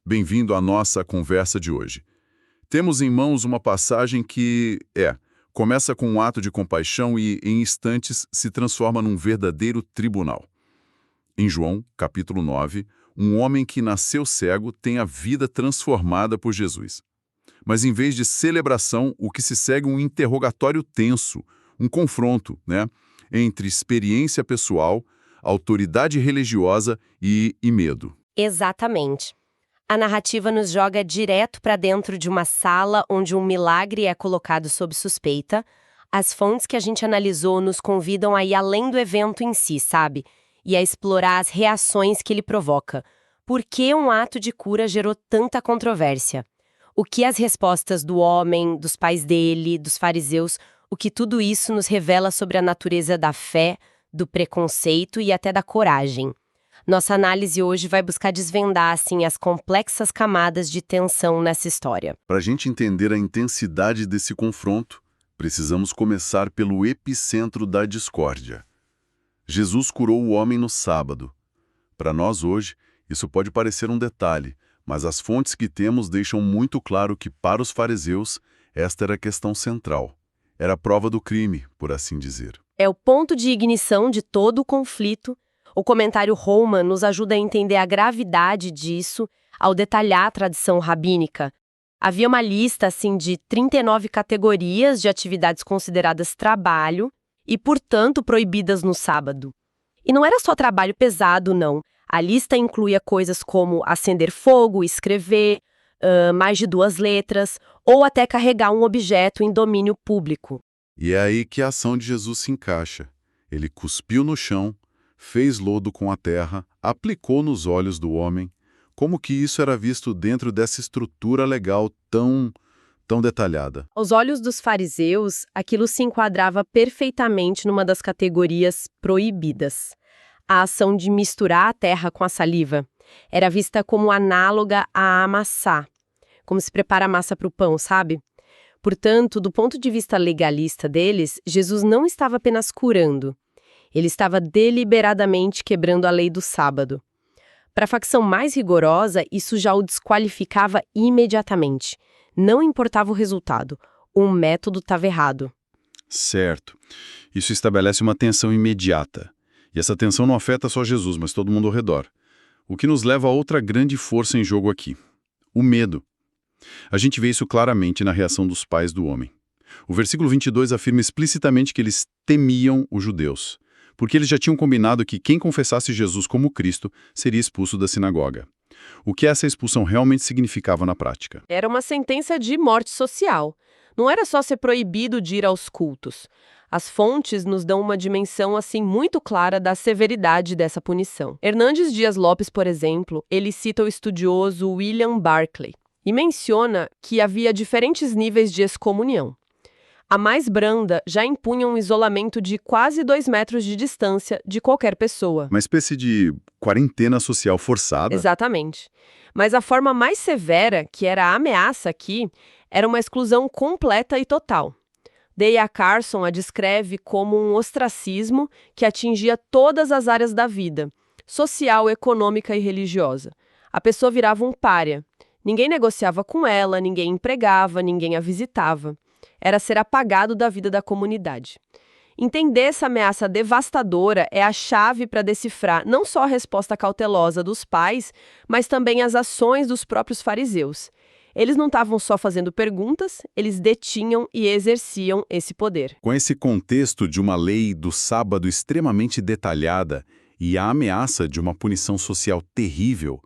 Bem-vindo à nossa conversa de hoje. Temos em mãos uma passagem que, começa com um ato de compaixão e, em instantes, se transforma num verdadeiro tribunal. Em João, capítulo 9, um homem que nasceu cego tem a vida transformada por Jesus. Mas em vez de celebração, o que se segue é um interrogatório tenso, um confronto, entre experiência pessoal, autoridade religiosa e medo. Exatamente. A narrativa nos joga direto para dentro de uma sala onde um milagre é colocado sob suspeita. As fontes que a gente analisou nos convidam a ir além do evento em si, sabe? E a explorar as reações que ele provoca. Por que um ato de cura gerou tanta controvérsia? O que as respostas do homem, dos pais dele, dos fariseus, o que tudo isso nos revela sobre a natureza da fé, do preconceito e até da coragem. Nossa análise hoje vai buscar desvendar, assim, as complexas camadas de tensão nessa história. Para a gente entender a intensidade desse confronto, precisamos começar pelo epicentro da discórdia. Jesus curou o homem no sábado. Para nós hoje, isso pode parecer um detalhe, mas as fontes que temos deixam muito claro que, para os fariseus, esta era a questão central. Era a prova do crime, por assim dizer. É o ponto de ignição de todo o conflito. O comentário Holman nos ajuda a entender a gravidade disso ao detalhar a tradição rabínica. Havia uma lista, assim, de 39 categorias de atividades consideradas trabalho e, portanto, proibidas no sábado. E não era só trabalho pesado, não. A lista incluía coisas como acender fogo, escrever, mais de 2 letras, ou até carregar um objeto em domínio público. E é aí que a ação de Jesus se encaixa. Ele cuspiu no chão, fez lodo com a terra, aplicou nos olhos do homem. Como que isso era visto dentro dessa estrutura legal tão detalhada? Aos olhos dos fariseus, aquilo se enquadrava perfeitamente numa das categorias proibidas. A ação de misturar a terra com a saliva era vista como análoga a amassar, como se prepara a massa para o pão, sabe? Portanto, do ponto de vista legalista deles, Jesus não estava apenas curando. Ele estava deliberadamente quebrando a lei do sábado. Para a facção mais rigorosa, isso já o desqualificava imediatamente. Não importava o resultado, o método estava errado. Certo. Isso estabelece uma tensão imediata. E essa tensão não afeta só Jesus, mas todo mundo ao redor. O que nos leva a outra grande força em jogo aqui: o medo. A gente vê isso claramente na reação dos pais do homem. O versículo 22 afirma explicitamente que eles temiam os judeus, porque eles já tinham combinado que quem confessasse Jesus como Cristo seria expulso da sinagoga. O que essa expulsão realmente significava na prática? Era uma sentença de morte social. Não era só ser proibido de ir aos cultos. As fontes nos dão uma dimensão, assim, muito clara da severidade dessa punição. Hernandes Dias Lopes, por exemplo, ele cita o estudioso William Barclay e menciona que havia diferentes níveis de excomunhão. A mais branda já impunha um isolamento de quase 2 metros de distância de qualquer pessoa. Uma espécie de quarentena social forçada? Exatamente. Mas a forma mais severa, que era a ameaça aqui, era uma exclusão completa e total. D.A. Carson a descreve como um ostracismo que atingia todas as áreas da vida, social, econômica e religiosa. A pessoa virava um pária. Ninguém negociava com ela, ninguém empregava, ninguém a visitava. Era ser apagado da vida da comunidade. Entender essa ameaça devastadora é a chave para decifrar não só a resposta cautelosa dos pais, mas também as ações dos próprios fariseus. Eles não estavam só fazendo perguntas, eles detinham e exerciam esse poder. Com esse contexto de uma lei do sábado extremamente detalhada e a ameaça de uma punição social terrível,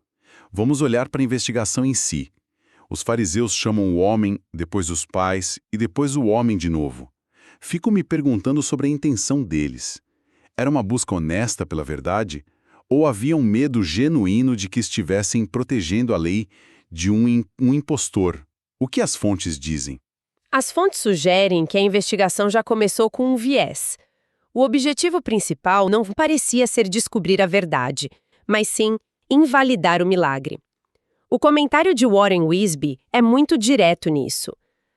vamos olhar para a investigação em si. Os fariseus chamam o homem, depois os pais e depois o homem de novo. Fico me perguntando sobre a intenção deles. Era uma busca honesta pela verdade? Ou havia um medo genuíno de que estivessem protegendo a lei de um impostor? O que as fontes dizem? As fontes sugerem que a investigação já começou com um viés. O objetivo principal não parecia ser descobrir a verdade, mas sim invalidar o milagre. O comentário de Warren Wiersbe é muito direto nisso,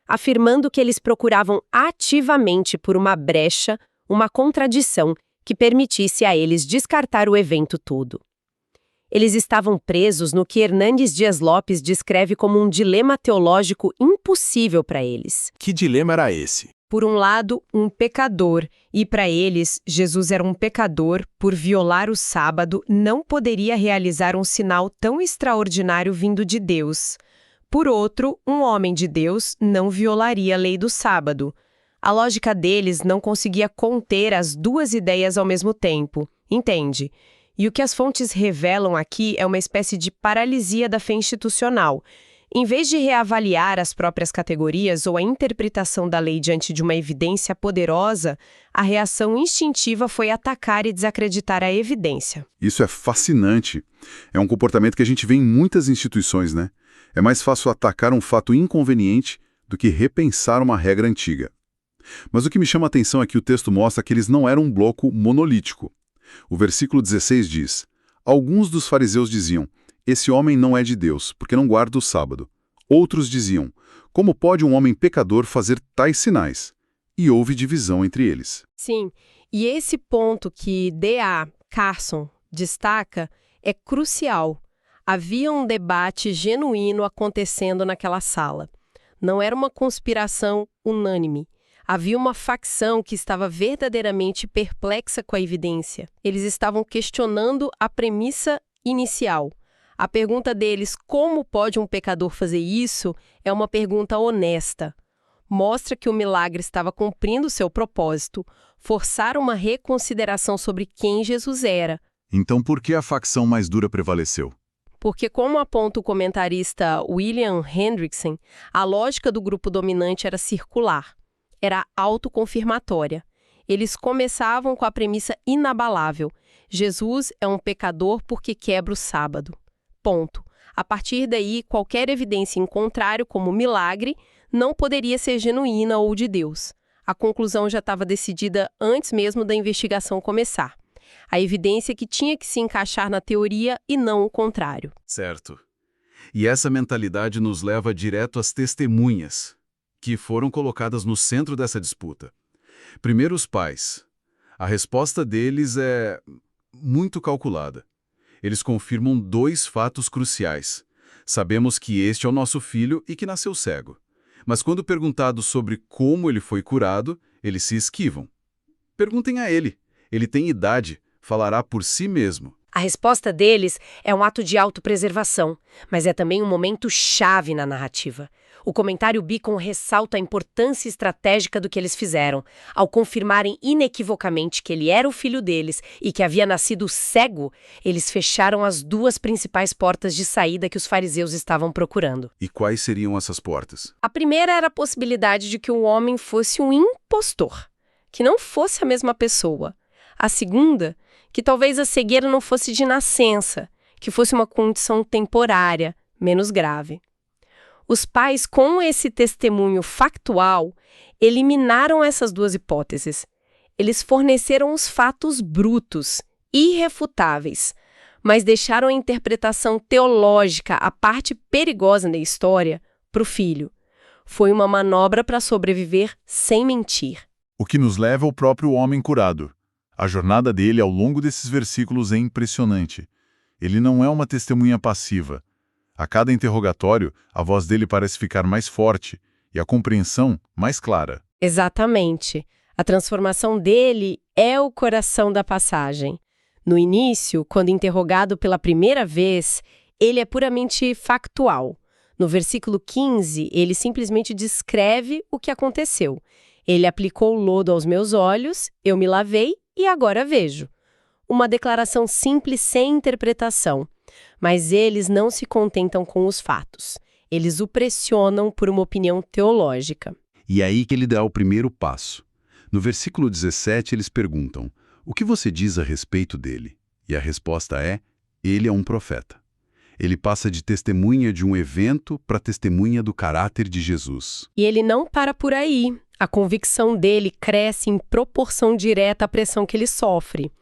afirmando que eles procuravam ativamente por uma brecha, uma contradição que permitisse a eles descartar o evento todo. Eles estavam presos no que Hernandes Dias Lopes descreve como um dilema teológico impossível para eles. Que dilema era esse? Por um lado, um pecador, e para eles, Jesus era um pecador, por violar o sábado, não poderia realizar um sinal tão extraordinário vindo de Deus. Por outro, um homem de Deus não violaria a lei do sábado. A lógica deles não conseguia conter as duas ideias ao mesmo tempo, entende? E o que as fontes revelam aqui é uma espécie de paralisia da fé institucional. Em vez de reavaliar as próprias categorias ou a interpretação da lei diante de uma evidência poderosa, a reação instintiva foi atacar e desacreditar a evidência. Isso é fascinante. É um comportamento que a gente vê em muitas instituições, né? É mais fácil atacar um fato inconveniente do que repensar uma regra antiga. Mas o que me chama a atenção é que o texto mostra que eles não eram um bloco monolítico. O versículo 16 diz: alguns dos fariseus diziam: esse homem não é de Deus, porque não guarda o sábado. Outros diziam: como pode um homem pecador fazer tais sinais? E houve divisão entre eles. Sim, e esse ponto que D.A. Carson destaca é crucial. Havia um debate genuíno acontecendo naquela sala. Não era uma conspiração unânime. Havia uma facção que estava verdadeiramente perplexa com a evidência. Eles estavam questionando a premissa inicial. A pergunta deles, como pode um pecador fazer isso, é uma pergunta honesta. Mostra que o milagre estava cumprindo seu propósito, forçar uma reconsideração sobre quem Jesus era. Então por que a facção mais dura prevaleceu? Porque, como aponta o comentarista William Hendrickson, a lógica do grupo dominante era circular, era autoconfirmatória. Eles começavam com a premissa inabalável: Jesus é um pecador porque quebra o sábado. Ponto. A partir daí, qualquer evidência em contrário, como milagre, não poderia ser genuína ou de Deus. A conclusão já estava decidida antes mesmo da investigação começar. A evidência que tinha que se encaixar na teoria e não o contrário. Certo. E essa mentalidade nos leva direto às testemunhas, que foram colocadas no centro dessa disputa. Primeiro, os pais. A resposta deles é muito calculada. Eles confirmam dois fatos cruciais. Sabemos que este é o nosso filho e que nasceu cego. Mas quando perguntados sobre como ele foi curado, eles se esquivam. Perguntem a ele. Ele tem idade, falará por si mesmo. A resposta deles é um ato de autopreservação, mas é também um momento chave na narrativa. O comentário Beacon ressalta a importância estratégica do que eles fizeram. Ao confirmarem inequivocamente que ele era o filho deles e que havia nascido cego, eles fecharam as duas principais portas de saída que os fariseus estavam procurando. E quais seriam essas portas? A primeira era a possibilidade de que o homem fosse um impostor, que não fosse a mesma pessoa. A segunda, que talvez a cegueira não fosse de nascença, que fosse uma condição temporária, menos grave. Os pais, com esse testemunho factual, eliminaram essas duas hipóteses. Eles forneceram os fatos brutos, irrefutáveis, mas deixaram a interpretação teológica, a parte perigosa da história, para o filho. Foi uma manobra para sobreviver sem mentir. O que nos leva ao próprio homem curado. A jornada dele ao longo desses versículos é impressionante. Ele não é uma testemunha passiva. A cada interrogatório, a voz dele parece ficar mais forte e a compreensão mais clara. Exatamente. A transformação dele é o coração da passagem. No início, quando interrogado pela primeira vez, ele é puramente factual. No versículo 15, ele simplesmente descreve o que aconteceu. Ele aplicou o lodo aos meus olhos, eu me lavei e agora vejo. Uma declaração simples sem interpretação. Mas eles não se contentam com os fatos. Eles o pressionam por uma opinião teológica. E é aí que ele dá o primeiro passo. No versículo 17, eles perguntam: o que você diz a respeito dele? E a resposta é: ele é um profeta. Ele passa de testemunha de um evento para testemunha do caráter de Jesus. E ele não para por aí. A convicção dele cresce em proporção direta à pressão que ele sofre.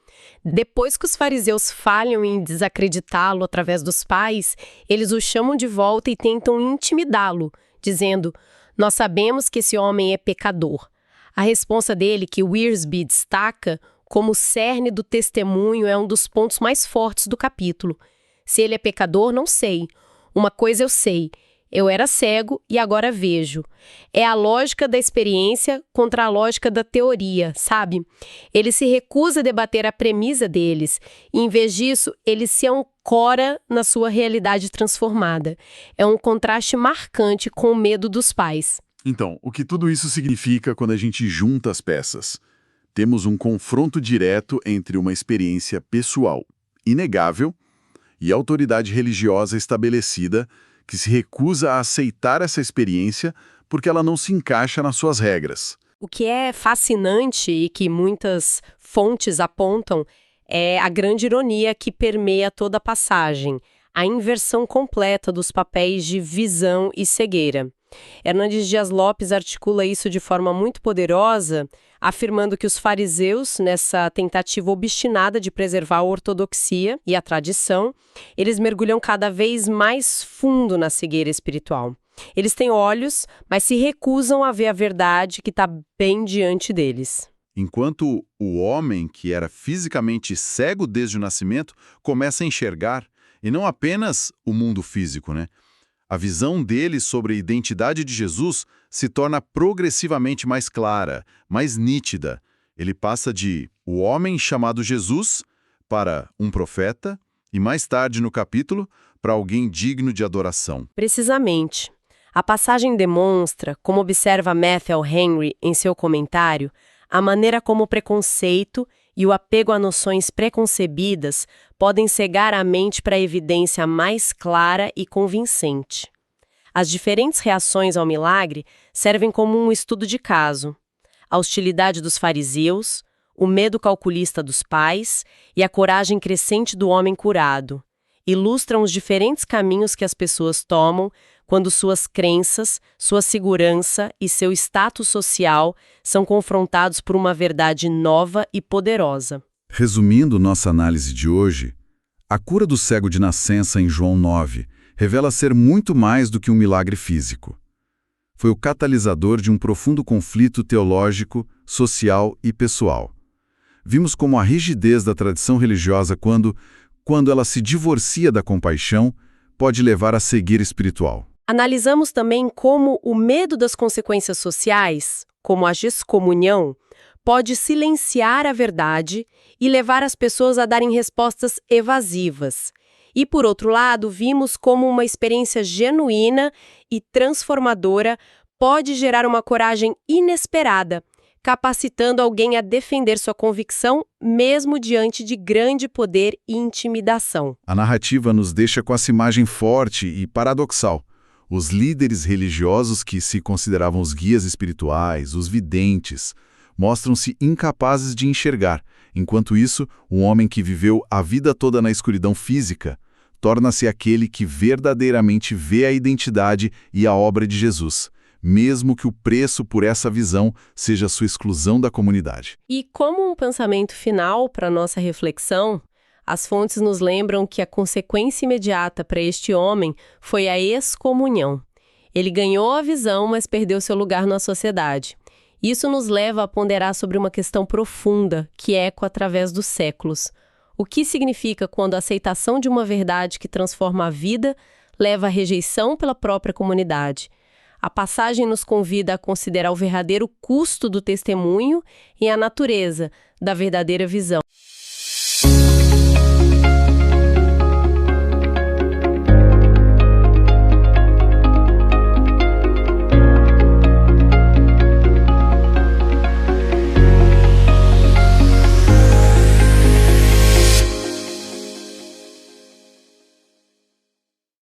Depois que os fariseus falham em desacreditá-lo através dos pais, eles o chamam de volta e tentam intimidá-lo, dizendo: nós sabemos que esse homem é pecador. A resposta dele, que Wiersbe destaca como cerne do testemunho, é um dos pontos mais fortes do capítulo. Se ele é pecador, não sei. Uma coisa eu sei. Eu era cego e agora vejo. É a lógica da experiência contra a lógica da teoria, sabe? Ele se recusa a debater a premissa deles e, em vez disso, ele se ancora na sua realidade transformada. É um contraste marcante com o medo dos pais. Então, o que tudo isso significa quando a gente junta as peças? Temos um confronto direto entre uma experiência pessoal inegável e a autoridade religiosa estabelecida que se recusa a aceitar essa experiência porque ela não se encaixa nas suas regras. O que é fascinante e que muitas fontes apontam é a grande ironia que permeia toda a passagem, a inversão completa dos papéis de visão e cegueira. Hernandes Dias Lopes articula isso de forma muito poderosa, afirmando que os fariseus, nessa tentativa obstinada de preservar a ortodoxia e a tradição, eles mergulham cada vez mais fundo na cegueira espiritual. Eles têm olhos, mas se recusam a ver a verdade que está bem diante deles. Enquanto o homem, que era fisicamente cego desde o nascimento, começa a enxergar, e não apenas o mundo físico, né? A visão dele sobre a identidade de Jesus se torna progressivamente mais clara, mais nítida. Ele passa de o homem chamado Jesus para um profeta e, mais tarde no capítulo, para alguém digno de adoração. Precisamente. A passagem demonstra, como observa Matthew Henry em seu comentário, a maneira como o preconceito e o apego a noções preconcebidas podem cegar a mente para a evidência mais clara e convincente. As diferentes reações ao milagre servem como um estudo de caso. A hostilidade dos fariseus, o medo calculista dos pais e a coragem crescente do homem curado ilustram os diferentes caminhos que as pessoas tomam quando suas crenças, sua segurança e seu status social são confrontados por uma verdade nova e poderosa. Resumindo nossa análise de hoje, a cura do cego de nascença em João 9 revela ser muito mais do que um milagre físico. Foi o catalisador de um profundo conflito teológico, social e pessoal. Vimos como a rigidez da tradição religiosa quando ela se divorcia da compaixão, pode levar à cegueira espiritual. Analisamos também como o medo das consequências sociais, como a excomunhão, pode silenciar a verdade e levar as pessoas a darem respostas evasivas. E, por outro lado, vimos como uma experiência genuína e transformadora pode gerar uma coragem inesperada, capacitando alguém a defender sua convicção mesmo diante de grande poder e intimidação. A narrativa nos deixa com essa imagem forte e paradoxal. Os líderes religiosos que se consideravam os guias espirituais, os videntes, mostram-se incapazes de enxergar. Enquanto isso, um homem que viveu a vida toda na escuridão física torna-se aquele que verdadeiramente vê a identidade e a obra de Jesus, mesmo que o preço por essa visão seja sua exclusão da comunidade. E como um pensamento final para nossa reflexão, as fontes nos lembram que a consequência imediata para este homem foi a excomunhão. Ele ganhou a visão, mas perdeu seu lugar na sociedade. Isso nos leva a ponderar sobre uma questão profunda, que ecoa através dos séculos. O que significa quando a aceitação de uma verdade que transforma a vida leva à rejeição pela própria comunidade? A passagem nos convida a considerar o verdadeiro custo do testemunho e a natureza da verdadeira visão.